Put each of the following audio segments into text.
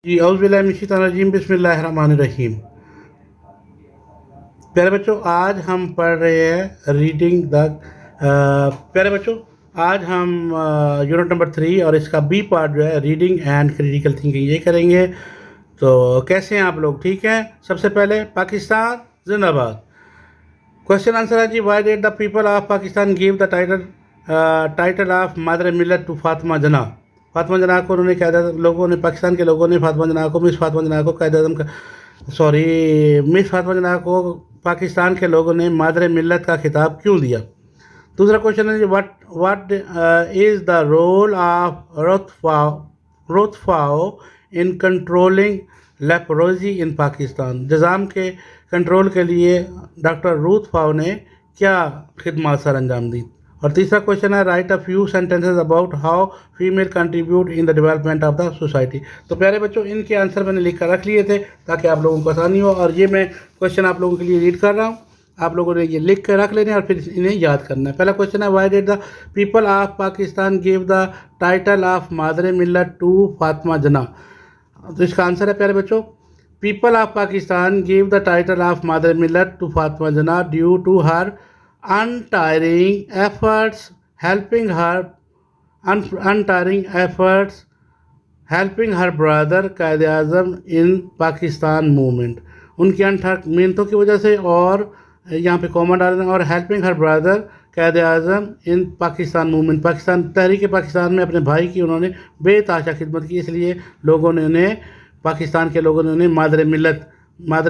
जी औज़ुबिल्लाहिमिनश्शैतानिर्रजीम बिस्मिल्लाहिर्रहमानिर्रहीम। प्यारे बच्चों, आज हम पढ़ रहे हैं रीडिंग द प्यारे बच्चों, आज हम यूनिट नंबर 3 और इसका बी पार्ट जो है रीडिंग एंड क्रिटिकल थिंकिंग ये करेंगे। तो कैसे हैं आप लोग? ठीक हैं। सबसे पहले पाकिस्तान जिंदाबाद। क्वेश्चन आंसर है जी, why did the people of Pakistan give the title of mother Millat to Fatima Jinnah. Fatima जना को उन्होंने लोगों ने, पाकिस्तान के लोगों ने फातिमा जना को, मिस फातिमा जना को मिस फातिमा जना को पाकिस्तान के लोगों ने मादर मिल्लत का खिताब क्यों दिया। दूसरा क्वेश्चन है जी, what is the role of Ruth Pfau in controlling leprosy in Pakistan. जज़ाम के कंट्रोल के लिए डॉक्टर रोथफाओ ने क्या खिदमत सर अंजाम दी। और तीसरा क्वेश्चन है, write a few sentences about how female contribute in the development of the society. तो प्यारे बच्चों, इनके आंसर मैंने लिख कर रख लिए थे ताकि आप लोगों को आसानी हो, और ये मैं क्वेश्चन आप लोगों के लिए रीड कर रहा हूँ। आप लोगों ने ये लिख कर रख लेने और फिर इन्हें याद करना है। पहला क्वेश्चन है, why did the people of Pakistan give the title of मादर मिल्लत टू फातिमा जना। तो इसका आंसर है प्यारे बच्चों, people of Pakistan give the title of mother Millat to Fatima Jinnah due to her untiring efforts helping her brother Quaid Azam in Pakistan movement. उनकी अनथक मेहनतों की वजह से, और यहाँ पे कॉमा डालना, और helping her brother Quaid Azam in Pakistan movement, Pakistan Tehreek Pakistan में अपने भाई की उन्होंने बेतहाशा खिदमत की, इसलिए लोगों ने उन्हें, पाकिस्तान के लोगों ने उन्हें मादर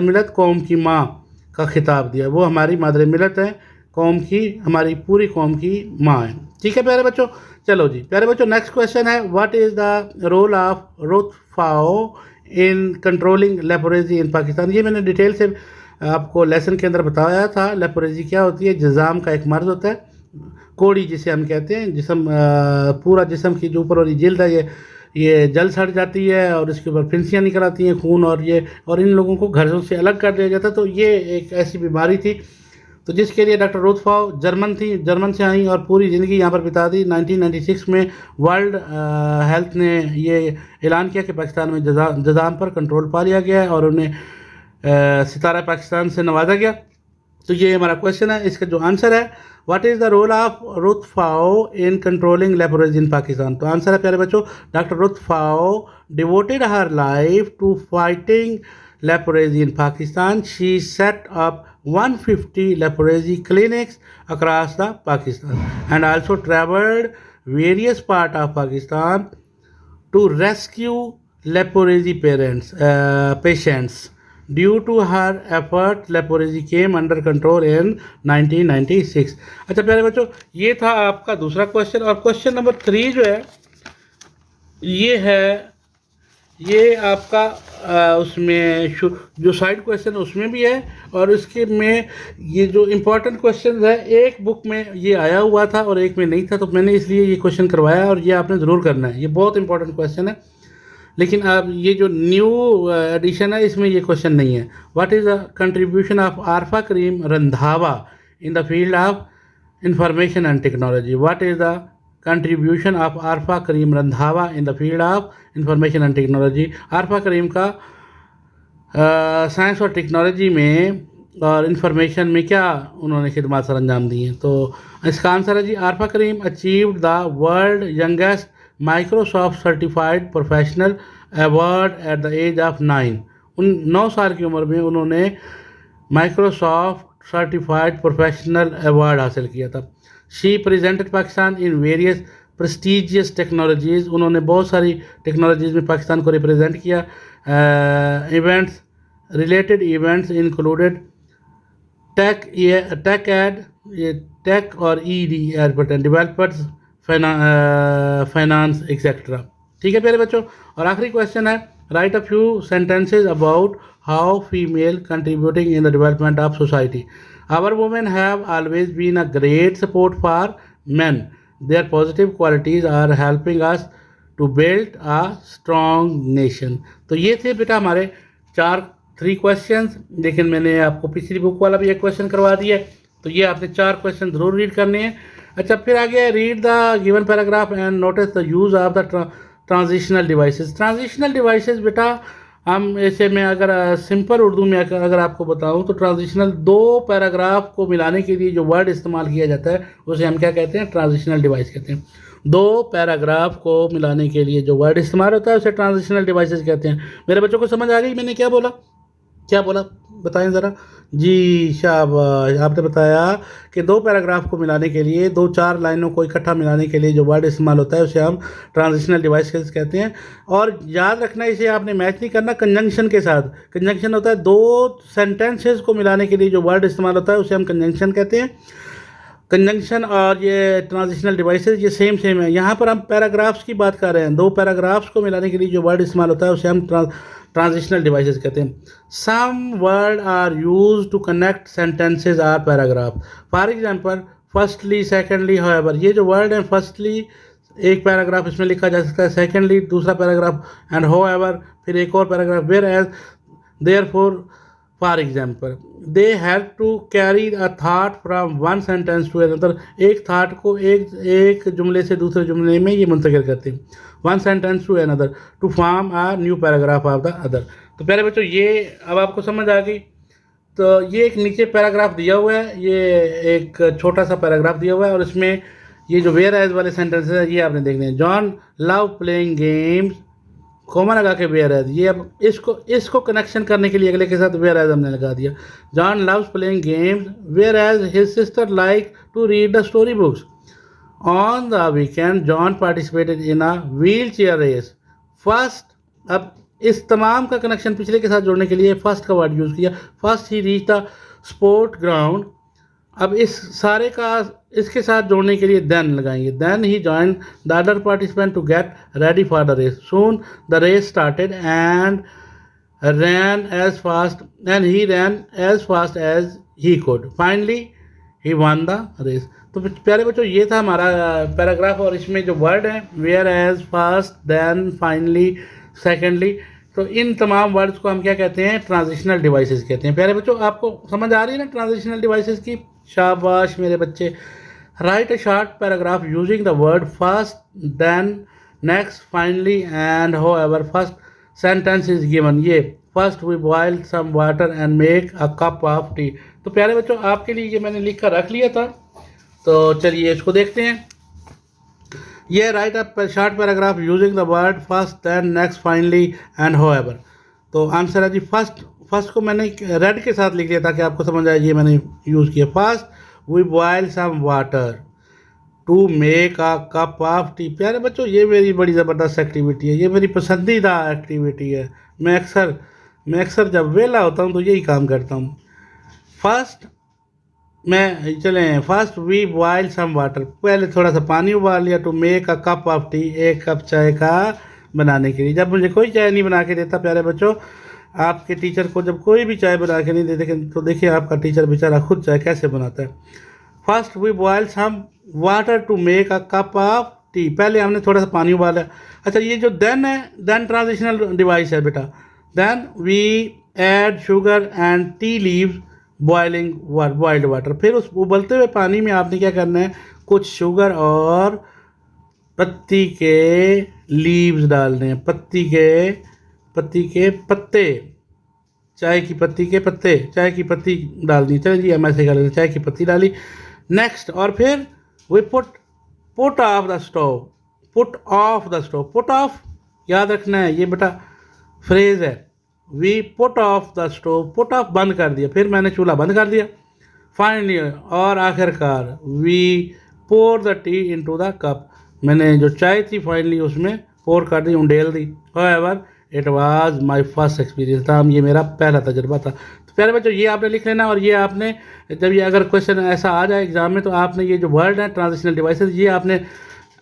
मिल्लत कौम की माँ का खिताब दिया। वो हमारी मादर मिल्लत है, कौम की, हमारी पूरी कौम की माँ है। ठीक है प्यारे बच्चों। चलो जी प्यारे बच्चों, नेक्स्ट क्वेश्चन है, what is the role of Ruth Pfau in controlling leprosy in Pakistan. ये मैंने डिटेल से आपको लेसन के अंदर बताया था। लेप्रोजी क्या होती है? जज़ाम का एक मर्ज़ होता है, कोड़ी जिसे हम कहते हैं, जिसम पूरा जिसम की जो ऊपर वाली जिल्द है ये जल सड़ जाती है और इसके ऊपर फिंसियाँ निकल आती हैं, खून, और इन लोगों को घरों से अलग कर दिया जाता है। तो ये एक ऐसी बीमारी थी, तो जिसके लिए डॉक्टर रोथफाओ जर्मन से आई और पूरी ज़िंदगी यहाँ पर बिता दी। 1996 में वर्ल्ड हेल्थ ने ये ऐलान किया कि पाकिस्तान में जज़ाम पर कंट्रोल पा लिया गया है और उन्हें सितारा पाकिस्तान से नवाजा गया। तो ये हमारा क्वेश्चन है। इसका जो आंसर है, what is the role of Ruth Pfau in controlling leprosy in Pakistan. तो आंसर है प्यारे बच्चों, doctor Ruth Pfau devoted her life to fighting leprosy in Pakistan. She set up 150 leprosy clinics across the Pakistan and also traveled various parts of Pakistan to rescue leprosy patients. Due to her effort, leprosy came under control in 1996. अच्छा प्यारे बच्चों, ये था आपका दूसरा question. और question number 3 जो है ये आपका उसमें जो साइड क्वेश्चन उसमें भी है, और इसके में ये जो इम्पोर्टेंट क्वेश्चन है, एक बुक में ये आया हुआ था और एक में नहीं था, तो मैंने इसलिए ये क्वेश्चन करवाया और ये आपने ज़रूर करना है। ये बहुत इंपॉर्टेंट क्वेश्चन है, लेकिन अब ये जो न्यू एडिशन है इसमें ये क्वेश्चन नहीं है। What is the contribution of Arfa Karim Randhawa in the field of information and technology. What is the contribution of Arfa Karim Randhawa in the field of information and technology. Arfa Karim का साइंस और टेक्नोलॉजी में और इंफॉर्मेशन में क्या उन्होंने खिदमत सर अंजाम दी हैं। तो इसका आंसर है जी, Arfa Karim achieved the world youngest Microsoft certified professional award at the age of 9। 9 साल की उम्र में उन्होंने माइक्रोसॉफ्ट सर्टिफाइड प्रोफेशनल अवार्ड हासिल किया था। She presented Pakistan in various prestigious technologies. उन्होंने बहुत सारी टेक्नोलॉजीज़ में पाकिस्तान को रिप्रेजेंट किया। Events, related events included tech और डेवलपर्स, फाइनेंस एक्सेट्रा। ठीक है प्यारे बच्चों। और आखिरी क्वेश्चन है, write a few sentences about how female contributing in the development of society. Our women have always been a great support for man. Their positive qualities are helping us to build a strong nation. तो ये थे बेटा हमारे 3 questions, लेकिन मैंने आपको पिछली book वाला भी एक क्वेश्चन करवा दिया है, तो ये आपने 4 क्वेश्चन ज़रूर रीड करने हैं। अच्छा, फिर आगे read the given paragraph and notice the use of the transitional devices. Transitional devices बेटा हम ऐसे में अगर सिंपल उर्दू में अगर आपको बताऊं तो ट्रांजिशनल, दो पैराग्राफ को मिलाने के लिए जो वर्ड इस्तेमाल किया जाता है उसे हम क्या कहते हैं, ट्रांजिशनल डिवाइस कहते हैं। दो पैराग्राफ को मिलाने के लिए जो वर्ड इस्तेमाल होता है उसे ट्रांजिशनल डिवाइसेस कहते हैं। मेरे बच्चों को समझ आ गई मैंने क्या बोला, क्या बोला बताएं ज़रा। जी शाबाश, आपने बताया कि दो पैराग्राफ को मिलाने के लिए, दो चार लाइनों को इकट्ठा मिलाने के लिए जो वर्ड इस्तेमाल होता है उसे हम ट्रांजिशनल डिवाइस कहते हैं। और याद रखना, इसे आपने मैच नहीं करना कंजंक्शन के साथ। कंजंक्शन होता है दो सेंटेंसेस को मिलाने के लिए जो वर्ड इस्तेमाल होता है उसे हम कंजंक्शन कहते हैं। कंजंक्शन और ये ट्रांजिशनल डिवाइसेस ये सेम है। यहाँ पर हम पैराग्राफ्स की बात कर रहे हैं, दो पैराग्राफ्स को मिलाने के लिए जो वर्ड इस्तेमाल होता है उसे हम ट्रांजिशनल डिवाइसेस कहते हैं। Some word are use to connect sentences or paragraph. For example firstly, secondly, however, ये जो वर्ड है फर्स्टली एक पैराग्राफ इसमें लिखा जा सकता है, सेकेंडली दूसरा पैराग्राफ, एंड हाउएवर फिर एक और paragraph, whereas, therefore, for example. They have to carry a thought from one sentence to another. एक थाट को एक जुमले से दूसरे जुमले में ये मुंतकिल करते हैं, one sentence to another, to form a new paragraph of the other. तो प्यारे बच्चों ये अब आपको समझ आ गई। तो ये एक नीचे पैराग्राफ दिया हुआ है, ये एक छोटा सा पैराग्राफ दिया हुआ है और इसमें ये जो वेयर एज वाले सेंटेंसेस है ये आपने देखने हैं। John love playing games, comma लगा के वेयर एज, ये अब इसको कनेक्शन करने के लिए अगले के साथ वेयर एज हमने लगा दिया। John loves playing games whereas his sister like to read the story books. On the weekend John participated in a wheelchair race. First, अब इस तमाम का कनेक्शन पिछले के साथ जोड़ने के लिए फर्स्ट का वर्ड यूज़ किया। First he reach the sport ground. अब इस सारे का इसके साथ जोड़ने के लिए देन लगाएंगे। Then he join the other participant to get ready for the race. Soon the race started and ran as fast as he could. Finally he won the race. तो प्यारे बच्चों ये था हमारा पैराग्राफ और इसमें जो वर्ड है whereas, fast, then, finally, secondly, तो इन तमाम वर्ड्स को हम क्या कहते हैं, ट्रांजिशनल डिवाइसेस कहते हैं। प्यारे बच्चों आपको समझ आ रही है ना ट्रांजिशनल डिवाइसेस की। शाबाश मेरे बच्चे। Write a short paragraph using the word first, then, next, finally and however. First sentence is given, ये first we boil some water and make a cup of tea. तो प्यारे बच्चों आपके लिए ये मैंने लिख कर रख लिया था, तो चलिए इसको देखते हैं। ये write a short paragraph using the word first, then, next, finally and however. तो आंसर है जी फर्स्ट को मैंने रेड के साथ लिख लिया ताकि आपको समझ आए, ये मैंने यूज़ किया। First we boil some water to make a cup of tea. प्यारे बच्चों ये मेरी बड़ी ज़बरदस्त एक्टिविटी है, ये मेरी पसंदीदा एक्टिविटी है। मैं अक्सर जब वेला होता हूँ तो यही काम करता हूँ। First first we boil some water, पहले थोड़ा सा पानी उबाल लिया, to make a cup of tea, एक कप चाय का बनाने के लिए। जब मुझे कोई चाय नहीं बना के देता प्यारे बच्चों, आपके टीचर को जब कोई भी चाय बना के नहीं देते तो देखिए आपका टीचर बेचारा खुद चाय कैसे बनाता है। First we boil some water to make a cup of tea, पहले हमने थोड़ा सा पानी उबाला। अच्छा ये जो देन है, देन ट्रांजिशनल डिवाइस है बेटा। Then we add sugar and tea leaves boiled water. फिर उस उबलते हुए पानी में आपने क्या करना है, कुछ शुगर और पत्ती के लीव्स डालने हैं, पत्ती के पत्ते, चाय की पत्ती के पत्ते, चाय की पत्ती डाल दी। चलिए जी हम ऐसे कर लेते, चाय की पत्ती डाली। नेक्स्ट, और फिर we put off the stove, put off याद रखना है, ये बेटा फ्रेज है। We put off the stove, put off बंद कर दिया, फिर मैंने चूल्हा बंद कर दिया। फाइनली और आखिरकार we pour the tea into the cup, मैंने जो चाय थी फाइनली उसमें पोर कर दी, उंडेल दी। However it was my first experience था, ये मेरा पहला तजुर्बा था। तो प्यारे बच्चों ये आपने लिख लेना, और ये आपने जब ये अगर क्वेश्चन ऐसा आ जाए एग्जाम में तो आपने ये जो वर्ड है ट्रांजिशनल डिवाइसेस ये आपने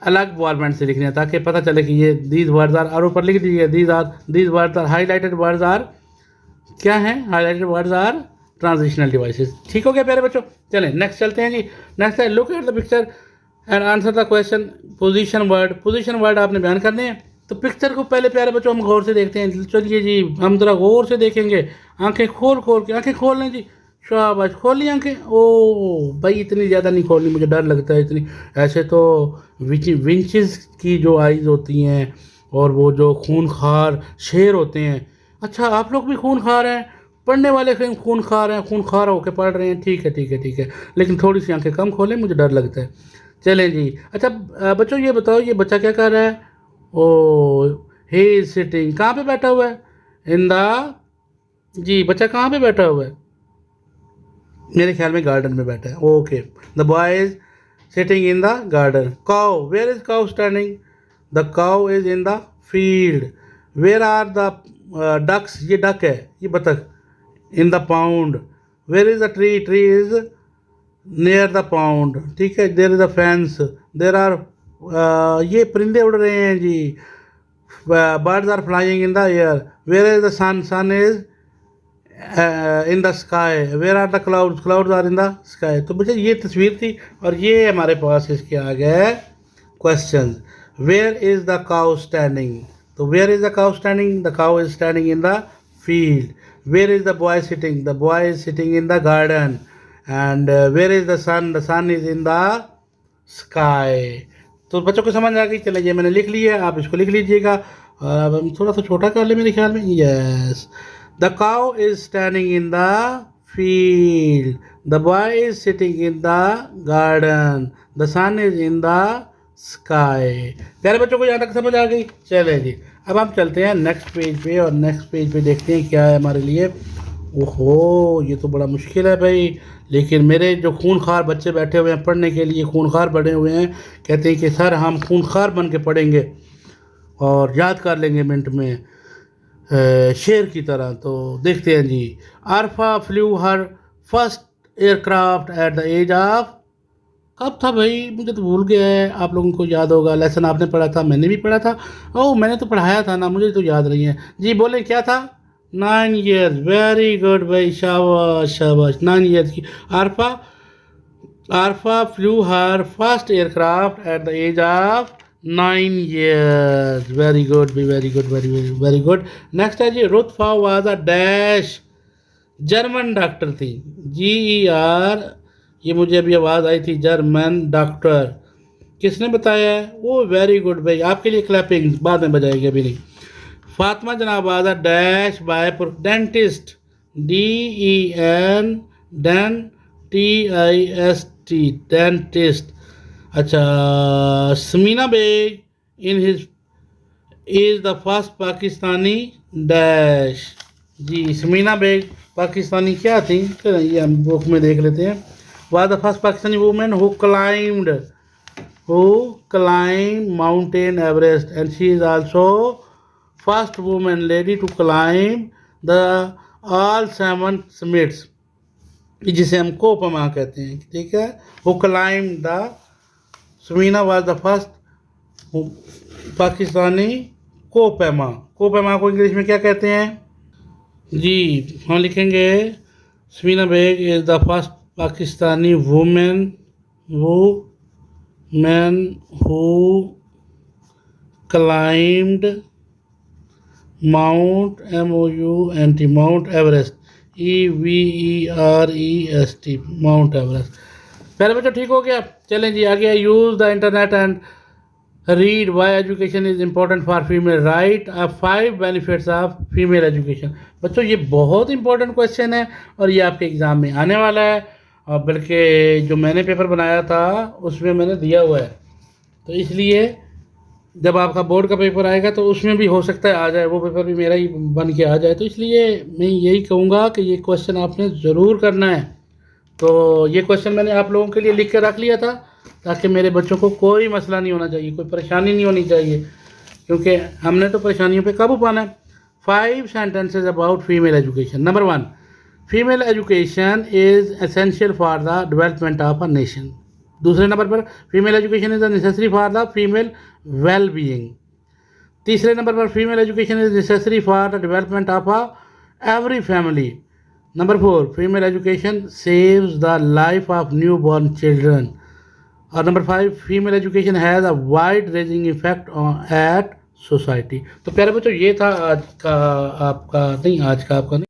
अलग फॉर्मेट से लिखने हैं ताकि पता चले कि ये दीज वर्ड्स आर, और ऊपर लिख दीजिए these words are highlighted words are, क्या हैं, highlighted words are transitional devices. ठीक हो गया प्यारे बच्चों। चलें नेक्स्ट चलते हैं जी। नेक्स्ट है look at the picture and answer the question. Position word आपने बयान करने हैं। तो पिक्चर को पहले प्यारे बच्चों हम गौर से देखते हैं। चलिए जी हम ज़रा गौर से देखेंगे, आंखें खोल के आंखें खोल लें जी, शाबाश खोल ली आंखें। ओ भाई इतनी ज़्यादा नहीं खोलनी, मुझे डर लगता है इतनी। ऐसे तो विंचेस की जो आइज़ होती हैं और वो जो खूनखार शेर होते हैं। अच्छा, आप लोग भी खूनखार हैं, पढ़ने वाले खूनखार हैं, खूनखार होकर पढ़ रहे हैं, ठीक है ठीक है ठीक है, लेकिन थोड़ी सी आंखें कम खोलें, मुझे डर लगता है। चलें जी। अच्छा बच्चों ये बताओ, ये बच्चा क्या कर रहा है? ओ, ही इज सिटिंग, कहाँ पे बैठा हुआ है? इन द, जी बच्चा कहाँ पे बैठा हुआ है? मेरे ख्याल में गार्डन में बैठा है। Okay, the boy is sitting in the garden. Cow, where is cow standing? The cow is in the field. Where are the ducks, ये डक है, ये बतख, in the pond. Where is the tree? Tree is near the pond, ठीक है। There is the fence. There are, ये परिंदे उड़ रहे हैं जी। Birds are flying in the air. Where is the sun? Sun is in the sky. Where are the clouds? Clouds are in the sky. तो बच्चे ये तस्वीर थी और ये हमारे पास इसके आगे question. Where is the cow standing? तो where is the cow standing? The cow is standing in the field. Where is the boy sitting? The boy is sitting in the garden. And where is the sun? The sun is in the sky. तो बच्चों को समझ आ गई? चलिए ये मैंने लिख लिया है, आप इसको लिख लीजिएगा। अब हम थोड़ा सा छोटा कर ले मेरे ख्याल में। Yes, the cow is standing in the field. The boy is sitting in the garden. The sun is in the sky. प्यारे बच्चों को यहाँ तक समझ आ गई? चले जी, अब हम चलते हैं नेक्स्ट पेज पे और नेक्स्ट पेज पे देखते हैं क्या है हमारे लिए। ओहो, ये तो बड़ा मुश्किल है भाई, लेकिन मेरे जो खूनखार बच्चे बैठे हुए हैं पढ़ने के लिए, खूनखार बने हुए हैं, कहते हैं कि सर हम खूनखार बन के पढ़ेंगे और याद कर लेंगे मिनट में, शेर की तरह। तो देखते हैं जी। Arfa flew her first aircraft at the age of, कब था भाई? मुझे तो भूल गया है, आप लोगों को याद होगा, लेसन आपने पढ़ा था, मैंने भी पढ़ा था। ओह, मैंने तो पढ़ाया था ना, मुझे तो याद नहीं है जी। बोले क्या था? 9 ईयर्स। वेरी गुड भाई, शाबाश शाबाश, 9 ईयर्स की Arfa. Arfa flew her first aircraft at the age of 9 years. Very good भाई, very good, very very very good. Next है जी, Ruth Pfau was a dash, German doctor थी। GER, ये मुझे अभी आवाज़ आई थी, जर्मन डॉक्टर। किसने बताया है? वो वेरी गुड भाई, आपके लिए क्लैपिंग बाद में बजाएगी, अभी नहीं। Fatima Jinnah was a dash by dentist, DEN, den TIST, dentist. अच्छा, Samina Baig in his is the first Pakistani dash. जी, समीना बेग पाकिस्तानी क्या थी? चलिए ये हम बुक में देख लेते हैं। Was the first Pakistani women who climbed Mountain Everest, and she is also first woman lady to climb the all seven summits, जिसे हम कोपमा कहते हैं, ठीक है। who climbed the, Samina was the first Pakistani कोपमा। कोपमा को इंग्लिश में क्या कहते हैं जी? हम लिखेंगे Samina Baig is the first Pakistani women who climbed Mount Mount Everest, EVEREST, Mount Everest. पहले बच्चों ठीक हो गया? चलें जी आगे। Use the internet and read why education is important for female, write 5 benefits of female education. बच्चों ये बहुत इंपॉर्टेंट क्वेश्चन है और ये आपके एग्ज़ाम में आने वाला है, और बल्कि जो मैंने पेपर बनाया था उसमें मैंने दिया हुआ है, तो इसलिए जब आपका बोर्ड का पेपर आएगा तो उसमें भी हो सकता है आ जाए, वो पेपर भी मेरा ही बन के आ जाए। तो इसलिए मैं यही कहूँगा कि ये क्वेश्चन आपने ज़रूर करना है। तो ये क्वेश्चन मैंने आप लोगों के लिए लिख के रख लिया था ताकि मेरे बच्चों को कोई मसला नहीं होना चाहिए, कोई परेशानी नहीं होनी चाहिए, क्योंकि हमने तो परेशानियों पे काबू पाना है। 5 sentences about female education. Number 1, female education is essential for the development of a nation. दूसरे नंबर पर, female education is necessary for the female well being. तीसरे नंबर पर, female education is necessary for the development of a every family. Number 4, female education saves the life of new born children. और number 5, female education has a wide ranging effect at society. तो प्यारे बच्चों ये था आज का आपका नहीं, आज का आपका नहीं।